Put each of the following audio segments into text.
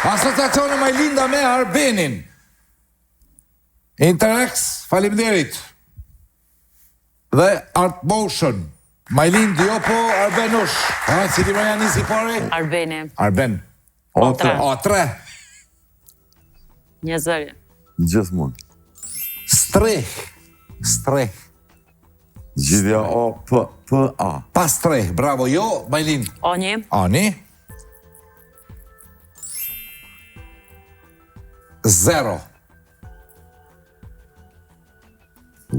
Asociacioni Majlinda me Arbenin. Interex, faleminderit. Dhe Art Motion. Majlind Diopo, Arbenush. Cili më janë nisi pari? Arbeni. Arben. O3. Një zëri. Gjithmonë. Streh. Zgjidhja O-P-A. Pas streh, bravo jo, Majlind. Oni. Ani. 0.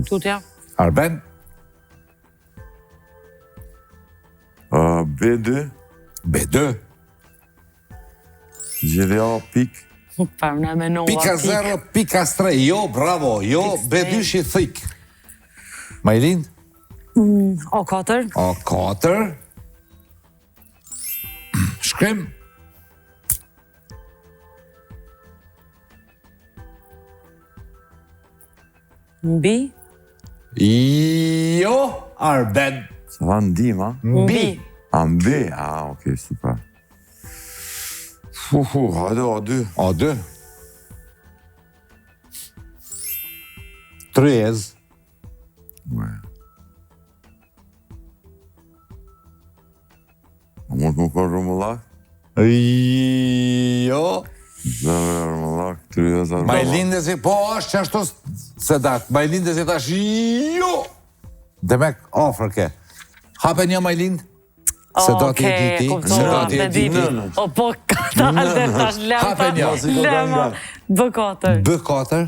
Tutja. Arben. B2. B2. Zgjidhja O-Pik. Parë me nova Pika 0, pika streh, jo, bravo, jo, B2 shi thik. Majlind. O4. O4. Shkrim. Mbi. Jo, Arben. Sa va ndima? Mbi. Mbi, okej, super. Hajde A2. A2. Trez. A mund më ka rumullak? Jo. Zërë rumullak, 30 Majlindesi, po është që ashtu se datë. Majlindesi tash, jo. Demek, ofër ke. Hape një Majlind. Se do t'i e diti. Se do t'i e diti. O, po, katalde tash Hape një. lema. B4. B4.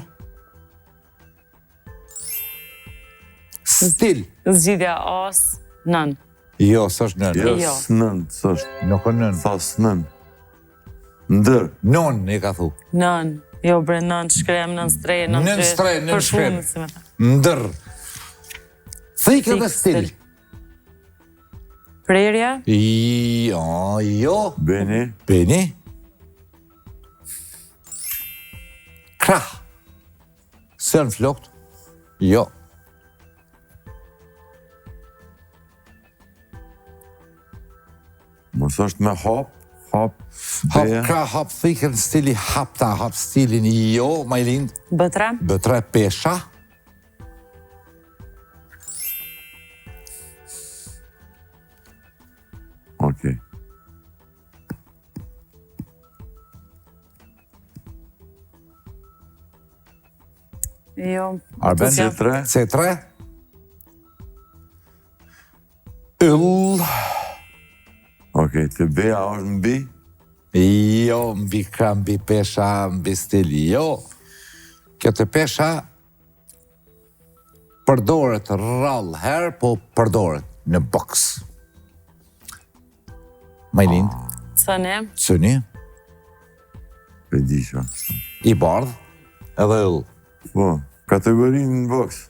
Stil. Zgjidhja As. Nën. Jo, s'është nën. Jo, s'nën, s'është. Nuk o nën. Tha s'nën. Ndër. Non, i ka thu. Nën. Jo, bre, nën shkrem, nën strej, nën Nën strej, nën shkrem. Ndër. Thikë dhe stil. Prerja. Jo. Beni. Beni. Krah. Sën flokt. Jo. Mos është me hap. Hap. Hap krah, hap thikën, stili hapta, hap stilin. Jo, Majlind. B3. B3 pesha. Okej. Jo. Arben. C3. C3. Yll. Okej, të B-a është mbi? Jo, mbi krah, mbi pesha, mbi stili. Jo. Kjo të pesha përdoret rrallë herë, po përdoret në boks. Majlind. Cëni. Cëni. E di që. I bardh. Edhe yll. Po, kategorinë në boks.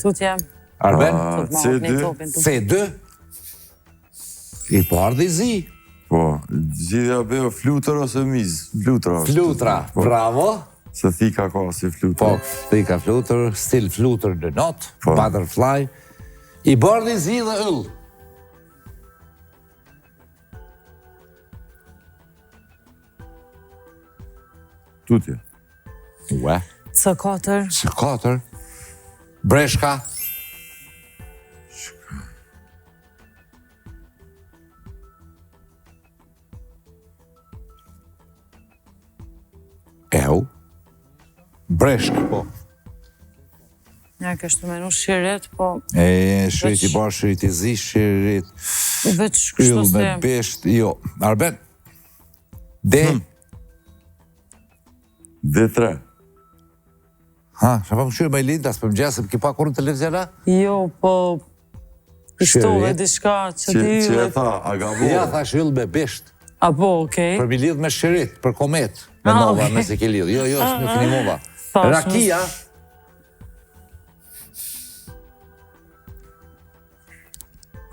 Tutja. Arben. C2. C2. I bardh i zi. Po, gjithja B o flutër ose miz? Flutra. Flutra. Bravo. Se thika ka si flutër. Po, thika flutër, stil flutër në not, butterfly. I bardh i zi dhe yll. Tutje. Ue. C4. C4. Breshka. Eu. Breshk, po. Ja, kështë menu shirit, po... Shirit i bar, shirit i zi, shirit... Veç kështu Yll se... me besht, jo. Arben. D. D3. Ha, shë pa më shyrë Majlind, asë për më gjesëm, ki pa kur në televiziona? Jo, po... Ishtove diçka që ti... Që e tha, a gabo? Ja, thash yll me besht. A po, okej. Për mi lidh me shirit, për komet. Me mova, me se ke lidh. Jo, nuk një mova. Rakia.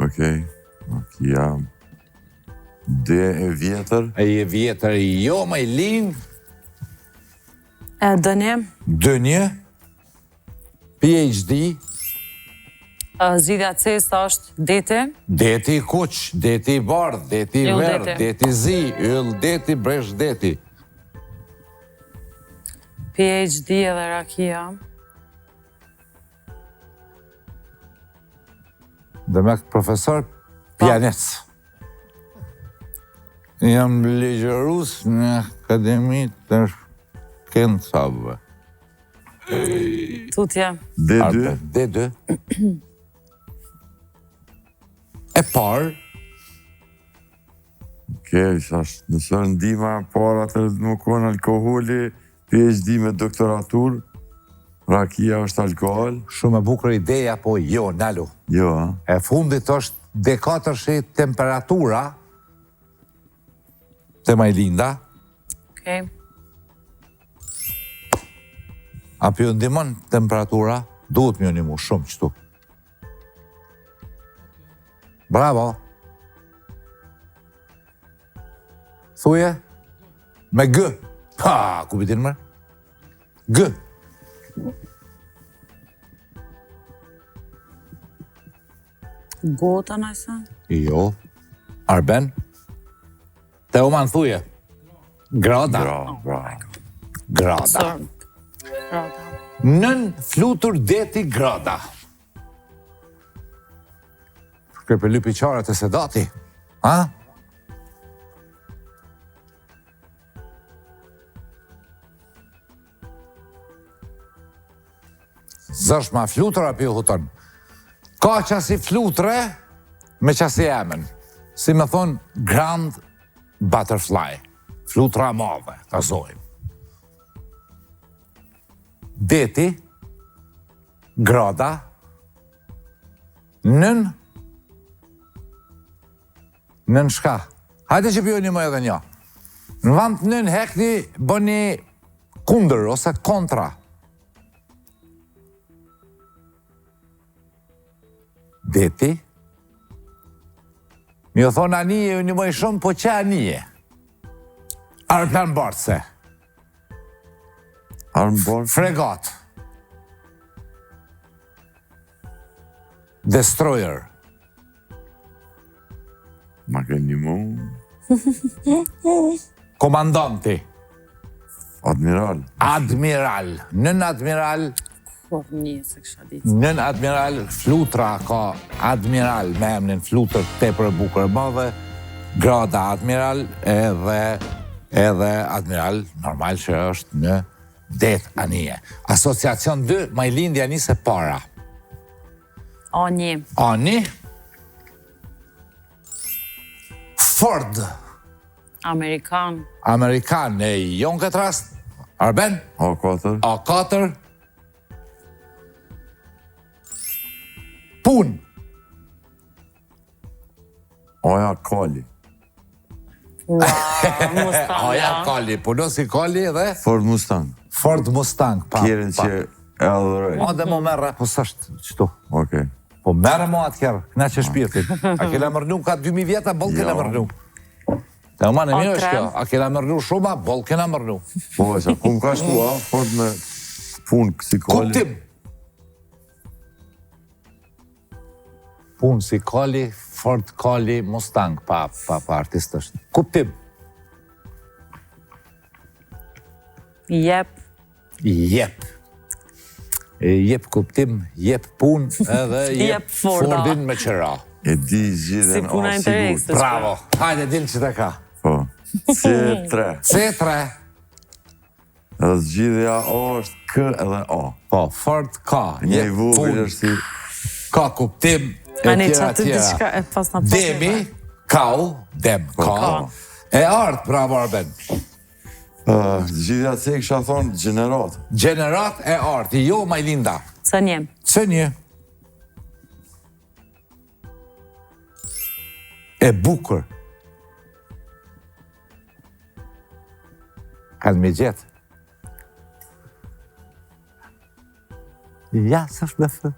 Okej. Rakia. D e vjetër. E vjetër, jo, Majlind. E dënje. Dënje. PhD. Zgjidhja C është deti. Deti i kuq, deti i bardh, deti i Yll verdh, deti. deti i zi, yll deti, bresh deti. PhD edhe rakia. Demek profesor pianec. Jam ligjërus në Akademi të Shkencave. Tutje. D2. D2. E parë, Nëse ndima para të më konë alkoholi, PhD me doktoratur, rakia është alkohol. shumë e bukur ideja, po jo, nalu. Jo, E fundit është D4 shi temperatura të Majlinda. Okej. Apo ju ndimon temperatura, duhet më unimu shumë qëtu. Bravo. Thuje? Me G. Pa, ku bitin mërë? G. Gota nëjse. Jo. Arben? Teoman thuje? Grada. bravo. Grada. Rada. Nën flutur deti grada. Kërë për lypi qarët e sedati. Ha? Zësh ma flutur api u huton. Ka qasi flutre me qasi emen. Si me thonë Grand Butterfly. Flutra madhe, ta zojmë. Deti, grada, nën shka. Hajde që pjoni më edhe një. Në vend të nën hekni, bëni kundër ose kontra. Deti. Mi o thonë anije, unë më i shumë, po që anije? Aeroplan bartëse. Armbor, Fregat. Destroyer. ma ke një mu, Komandanti. admiral. Admiral. Nën admiral, Por një se kësha ditë. nën admiral, flutra ka admiral me emnin flutër tepër e bukur e madhe, grada admiral edhe admiral normal që është në det anije. Asociacion 2, Majlindja nise para. A1. Ani. Ford. Amerikan. Amerikan e jon këtë rast. Arben. A4, A4. Pun. Aja Kali, Mustang. Aja Kali, puno si Kali dhe Ford Mustang, Ford Mustang. kjerin që e adhëroj. Ma dhe mo merre, po s'është qëtu. Okej. Po merre mo atëherë, këna që shpirtin. A kena mërnu ka 2000 vjeta, bol kena Jo. mërnu. Te ma në mirë është A3. kjo, a kena mërnu shuma, bol kena mërnu. Po, që ku më ka shkua, Ford me punë si Kali. Kuptim. Pun si Kali, Ford Kali, Mustang, pa artist është. Kuptim. Jep. Jep. Jep kuptim, jep pun, edhe jep Jep Forda. Fordin me qëra. E di zgjidhen Si puna A Interex. sigur. Bravo. Hajde, din që të ka. Po. C3. C3. Edhe zgjidhja O është K edhe O. Po, Ford ka. Një i Jep vogël pun, është si ka kuptim, e Ani tjera qatë diçka tjera. e pas në pas. Demi, kau, dem, ka. ka. E ardë, bravo Arben. zgjidhja C kisha thonë gjenerat. Gjenerat e ardë, jo Majlinda. Së njem. Së një. E bukur. Kanë me gjetë. Ja, së është me thë.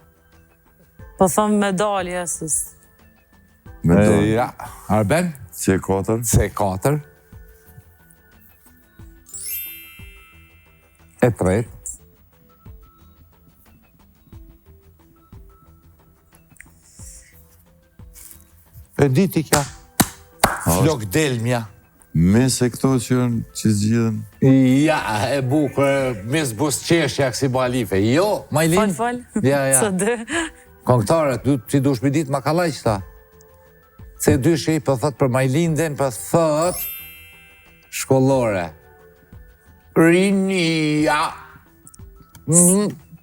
Po thëmë medalje, sës. Me dorë. Ja, Arben, C4. C4. E tretë. Shpediti kja. Flok delmja. Mes e këto që janë që zgjidhen. Ja, e bukër, mes busqeshja kësi balife. Jo, Majlin. Fal. Ja. Së dë. Këngëtarët, që du shpedit ma kalaj qëta. Se dyshi, për thot për Majlindin, për thot shkollore. Rinia.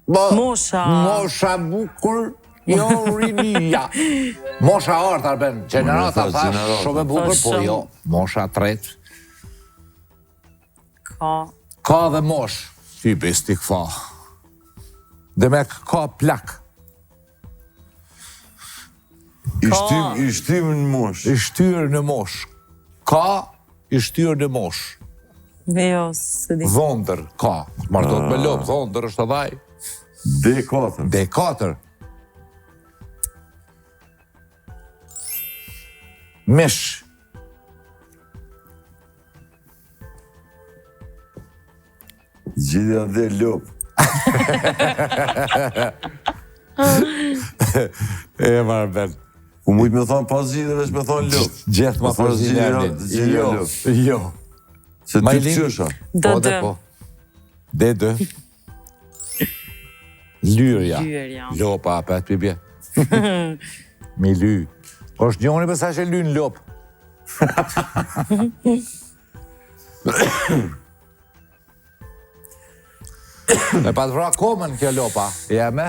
Mosha. Mosha bukur, jo rinia. Mosha artë, Arben, generata thash, shumë e bukur, po jo. Mosha tret. Ka dhe mosh. Ty besti këfa. Demek ka plak. I shtim në mosh. I shtyrë në mosh. Ka, i shtyrë në mosh. Jo, së di. Dhondër, ka. Martot me lop, dhondër është adhaj. D4. D4. Mish. Zgjidhja dhe lop. E marrë Ku mujtë me thonë pas zgjidhje veç me thonë lop. Gjithë ma për Zgjidhja lop. Jo. Se ty pëqysha. D2. D2. Lyrja. Lyrja. Lopa, apet pibje. Mi ly. është njoni përsa që ly në lop. Me pa të vra komën kjo lopa. Jeme.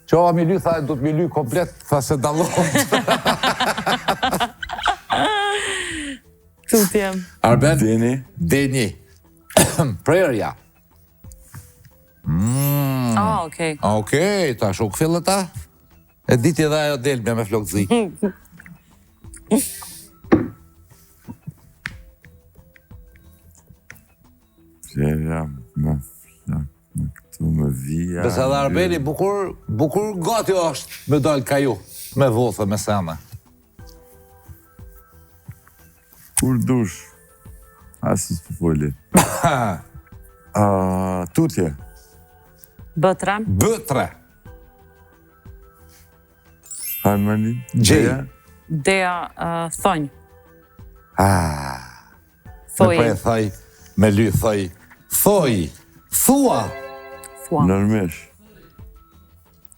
Qova mi ly, tha, du të mi ly komplet, tha se dalot. Tut jem. Arben? Deni. Prerja. Okej. Okej, ta shuk fillë ta. E diti edhe ajo delme me flok zi. Prerja, me flak, me këtu, me vija. Besa dhe Arbeni, bukur gati është me dojnë ka ju, me vothë, me sene. Kur dush? Asis për foli. Tutje. B3. B3. Hajmani. Gjej. Deja thonj. Me prej thaj, me ly thaj. Thoj, thua. Thua. Nërmesh.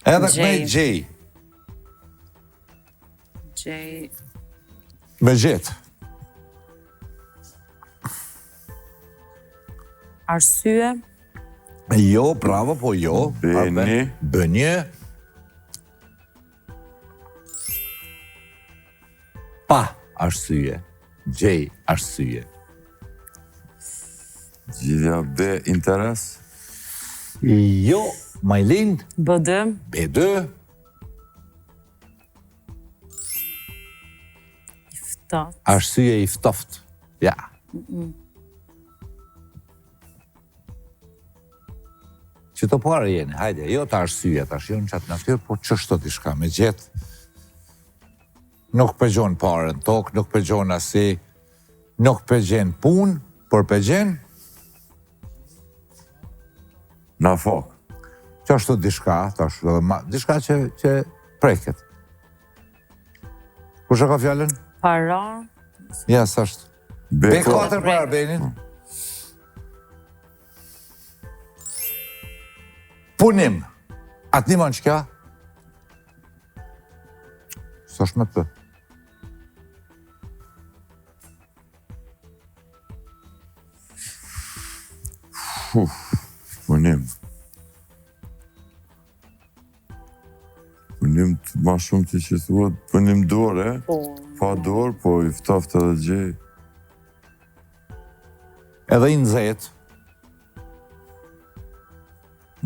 Edhe me gjej. Gjej. Me gjetë. Arsye. Jo, bravo, po jo. Bëni. Bënje. Pa arsye. Gjej arsye. Gjithja B, interes. Jo, Majlind. B2. B2. Ftat. Arsye i ftoft. Ja. Që të parë jeni, hajde, jo të arsye, të arsye në qatë natyrë, po qështu t'i shka me gjithë. Nuk përgjon parën tokë, nuk përgjon asi, nuk përgjen punë, por përgjen Na fok. qështu dishka, dishka që preket. Kushe ka fjallën? Para. Ja, sashtë. B4 për Arbenin. Punim. Atë një që kja? Së është me të. Punim. Punim ma shumë të që thuat, punim dore, pa dorë, po i ftoft edhe gjej. Edhe i nëzet.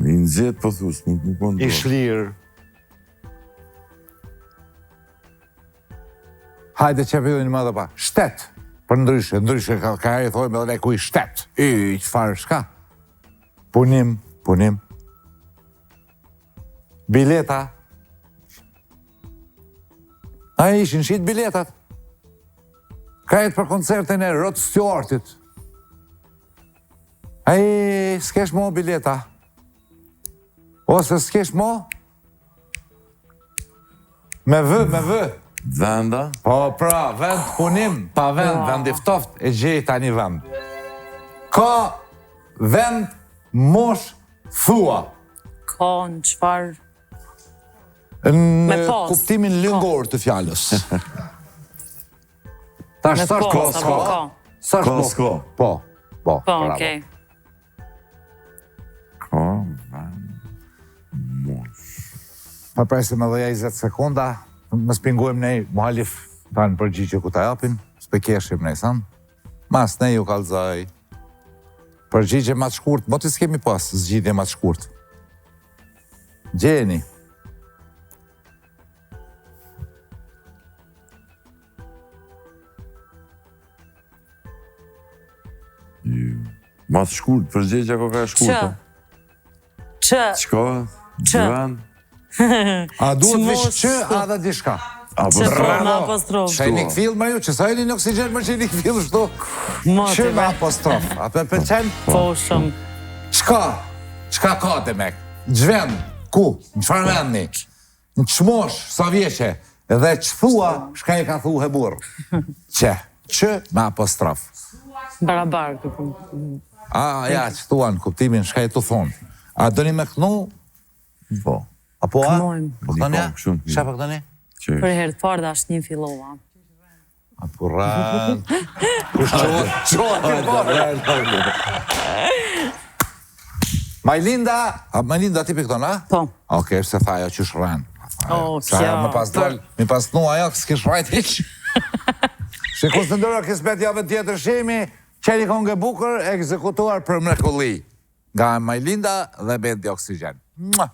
I nëzet po thus, nuk konë I dorë. shlirë. Hajde që përdojnë më dhe pa. Shtet. Për ndryshe, ka e thojmë edhe ku i shtet. I qëfarë shka. Punim. Bileta. A ishin shit biletat. Ka jetë për koncertin e Rod Stewartit. A i s'kesh mo bileta. Ose s'kesh mo. Me vë. Venda? Po, pra, vend punim, pa vend, vend i ftoft, e gjej tani vend. Ka vend mosh thua. Ka në qfar... Në pas. kuptimin lëngor të fjalës. Tash Me thash pas, apo ka? Sash Ka, s'ka. Po, Po, bravo. okej. Ka vend mosh. Pa presim edhe ja 20 sekonda, më spingojmë nej muhalif ta në përgjigje ku ta japin, s'pe keshim nej, san? Mas ne ju kalzaj. Përgjigje ma të shkurt, mo të s'kemi pas zgjidhje ma të shkurt. Gjeni. Ma të shkurt, përgjigja ko ka e shkurta. Që? Qka? Që? Vend? A duhet Çmosh vish që, a dhe dishka? Që po Bravo. me apostrof. Që e një këthil më ju, që sa e një në oksigen më që e një këthil shtu. Që Motive. me apostrof. A për përqen? Po shumë. Qka ka të mek? Gjven, ku? Në qëfar vendi? Në qmosh, sa vjeqe? Dhe që thua, shka e ka thu he burë? Që me apostrof. Barabar, këpun. A, ja, që thua në kuptimin, shka e të thonë. A do një me kënu? Po. Apo a? Kënojmë. Po këtoni a? Një kom, shumë. Shka për këtoni? Që Për herë të parë dhe ashtë një fillova. Apo rranë. Majlinda, Majlinda ti për këtona? Po. Oke, se thaja që shranë. O, Sa kjo. më pas dol, mi pas nu ajo, s'kish rajt hiq. Se kus të ndërë kismet jave tjetër shemi, qeni kongë e bukur, ekzekutuar për mrekulli. Nga Majlinda dhe Bendi Oksigen. Mua!